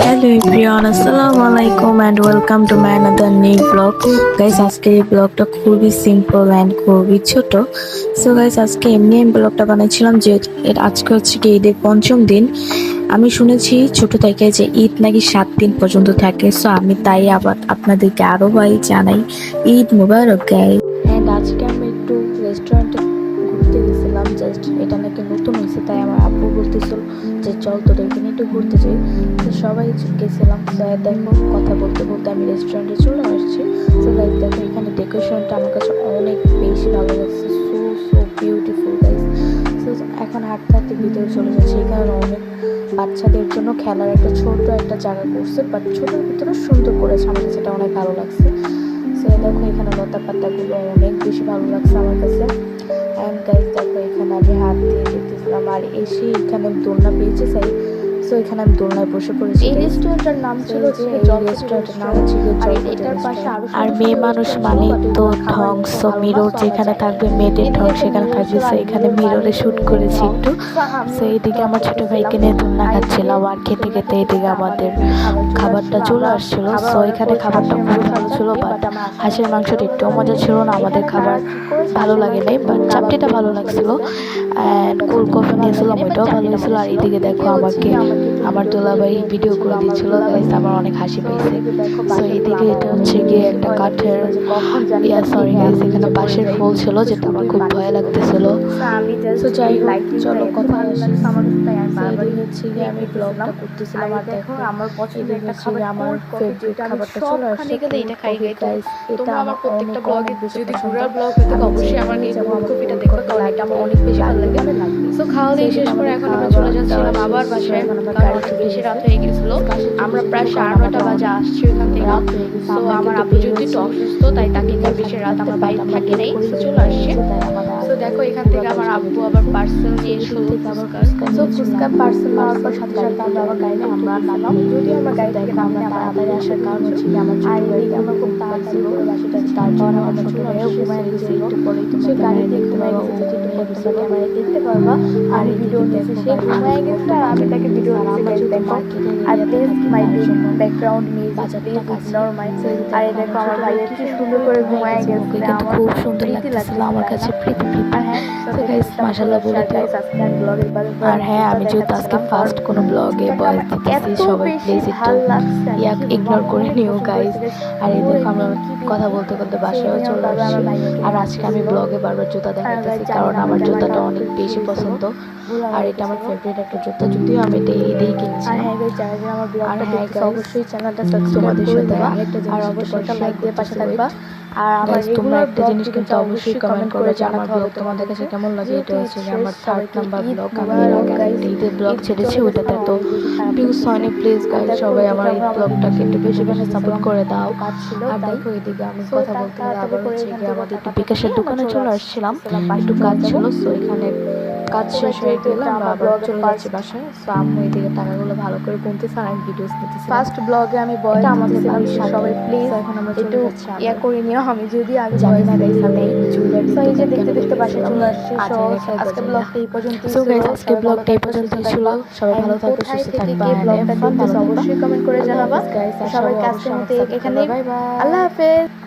Hello everyone, আসসালামু আলাইকুম and welcome to my another new vlog. Guys, আজকে এই ব্লগটা খুবই সিম্পল and খুবই ছোট. So guys, আজকে এমনি আমি ব্লগটা বানাইছিলাম যে আজকে হচ্ছে কি ঈদের পঞ্চম দিন. আমি শুনেছি ছোট থেকে যে ঈদ নাকি 7 দিন পর্যন্ত থাকে. সো আমি তাই আবার আপনাদেরকে আরো ভাই জানাই ঈদ মুবারক গাইস. And আজকে আমি একটু রেস্টুরেন্টে ঘুরতে গেছিলাম, জাস্ট এটা নাকি নতুন হয়েছে তাই আমার আব্বু বলতেছিল যে চল তোদেরকে নিয়ে একটু ঘুরতে যাই। তো সবাই গেছিলাম। তো দেখো কথা বলতে বলতে আমি রেস্টুরেন্টে চলে আসছি। তো গাইস দেখো এখানে ডেকোরেশনটা আমার কাছে অনেক বেশি ভালো লাগছে, সো সো বিউটিফুল গাইস। তো এখন হাঁটতে হাঁটতে ভিতরে চলে যাচ্ছি, এখানে অনেক বাচ্চাদের জন্য খেলার একটা ছোট একটা জায়গা করছে, বাট ছোটোর ভিতরে সুন্দর করেছে, আমার কাছে এটা অনেক ভালো লাগছে। তো দেখো এখানে লতা পাতাগুলো অনেক বেশি ভালো লাগছে আমার কাছে। অ্যান্ড গাইস দেখো এখানে আমি হাত দিয়ে দেখতেছিলাম আর এসে এখানে দোলনা পেয়েছি চাই। সো এখানে আমি দোলনায় বসে পড়েছি। এই রেস্টুরেন্টের নাম ছিল রেস্টুরেন্টের নাম হচ্ছে এটার পাশে আর মেয়ে মানুষ মানে তো ঢং। সো মিরর যেখানে থাকবে মেয়েদের ঢং সেখানে থাকবে। সো এখানে মিররে শুট করেছি একটু। সো এইদিকে আমার ছোট ভাইকে নিয়ে দোলনা খাচ্ছিলাম আর খেতে খেতে এইদিকে আমাদের খাবারটা চলে আসছিল। সো এখানে খাবারটা খুব ভালো ছিল, বাট হাঁসের মাংসটা একটু মজা ছিল না, আমাদের খাবার ভালো লাগে নাই, বাট চাপটিটা ভালো লাগছিল। অ্যান্ড কোল্ড কফি নিয়েছিলাম, ওইটাও ভালো হয়েছিল। আর এদিকে দেখো আমাকে আমার দুলাভাই ভিডিও করে দিচ্ছিল, গাইস আমার অনেক হাসি পাইছে। সো এইদিকে এটা হচ্ছে গিয়ে একটা কাঠের সরি গাইস, এখানে বাঁশের ফুল ছিল যেটা আমার খুব ভয় লাগতেছিল। তো যাই হোক চলো কথা আসি। হচ্ছে গিয়ে আমি ব্লগটা করতেছিলাম আর দেখো আমার পছন্দের একটা খাবার, আমার ফেভারিট খাবারটা চলে আসছে। এটা খাই গাইস, এটা আমার প্রত্যেকটা ব্লগে যদি পছন্দ। ঘোরার ব্লগ হয়ে থাকে অবশ্যই আমার এই ফুলকপিটা দেখবে, কারণ এটা আমার অনেক বেশি ভালো লাগে। সো খাওয়া দাওয়া শেষ করে এখন আমরা চলে যাচ্ছিলাম আবার বাসায়, কারণ বেশি রাত হয়ে গেছিল। আমরা প্রায় 9:30 বাজে আসছি ওখান থেকে। সো আমার আব্বু যেহেতু একটু অসুস্থ তাই তাকে নিয়ে বেশি রাত আমরা বাইরে থাকি নাই, সো চলে আসছে। সো দেখো এখান থেকে আমার আব্বু আবার পার্সেল নিয়ে এসে সো ফুচকা পার্সেল নেওয়ার পর সাথে সাথে আমরা আবার গাড়িতে আমরা নামলাম। যদিও আমরা গাড়ি থেকে নামলে তাড়াতাড়ি আসার কারণ হচ্ছে কি আমার ছোট ভাইকে আমরা খুব তাড়াতাড়ি করে বাসাটা তারপর আমার ছোট ভাইও ঘুমায় গেছে একটু পরেই। তো গাড়িতে ঘুমায় গেছে যেটা একটু ক্যামেরায় দেখতে পারবা। আর ভিডিও নিয়েছে সে ঘুমায় গেছে আর আমি তাকে ভিডিও নিয়েছি দেখো। আর please my background music ignore মাই। আর এই দেখো আমার ভাই কি সুন্দর করে ঘুমায় গেছে, কিন্তু খুব সুন্দর লাগছিল আমার কাছে। তো গাইস মাশাআল্লাহ বলে দিও। আর হ্যাঁ আমি যেহেতু আজকে ফার্স্ট কোনো ব্লগে ভয়েস দিতেছি, সবাই প্লিজ একটু ইগনোর করে নিও গাইস। আর এই দেখো আমরা কথা বলতে বলতে বাসায়ও চলে আসছি। আর আজকে আমি ব্লগে বারবার জুতা দেখাইতেছি কারণ আমার জুতাটা অনেক বেশি পছন্দ আর এটা আমার ফেভারিট একটা জুতা, যদিও আমি এটা ঈদেই কিনেছি। আর হ্যাঁ গাইস যারা যারা আমার ব্লগটা দেখছো অবশ্যই চ্যানেলটা সাবস্ক্রাইব করে দিবা আর অবশ্যই একটা লাইক দিয়ে পাশে থাকবা। আর আমার তোমরা একটা জিনিস কিন্তু অবশ্যই কমেন্ট করে জানাতে হবে তোমাদের কাছে কেমন লাগে। এটা হচ্ছে আমার 3rd নাম্বার ব্লগ, আমি এর আগে একটা ঈদের ব্লগ ছেড়েছি, ওইটাতে তো ভিউজ হয়নি। প্লিজ গাইস সবাই আমার এই ব্লগটাকে একটু বেশি বেশি সাপোর্ট করে দাও। আর দেখো এদিকে আমি কথা বলতে গেলে আবার হচ্ছে গিয়ে আমাদের একটু বিকাশের দোকানে চলে আসছিলাম, একটু কাজ ছিল। সো এখানে কাজ শেষ হয়ে গেলে আমরা আবার চলে যাচ্ছি বাসায়। সো আম্মু এদিকে টাকাগুলো ভালো করে গুনতেছে আর আমি ভিডিওস নিতেছি। ফার্স্ট ব্লগে আমি ভয়েস আমাদের বাড়ির সাথে সবাই প্লিজ এখন আমরা একটু ইয়া করে নিও। আমি যদি আগে জানি না ভয়েস গাইস আমি জুয়েলারি সো এই যে দেখতে দেখতে বাসায় চলে আসছি। সো আজকে ব্লগটা এই পর্যন্তই সো ছিল। গাইস আজকে ব্লগটা এই পর্যন্তই ছিল। সবাই ভালো থাকবে, সুস্থ থাকবে। ব্লগটা দেখতেছো অবশ্যই কমেন্ট করে জানাবা। সবাই কাছে মতে এখানে বাই বাই। আল্লাহ হাফেজ।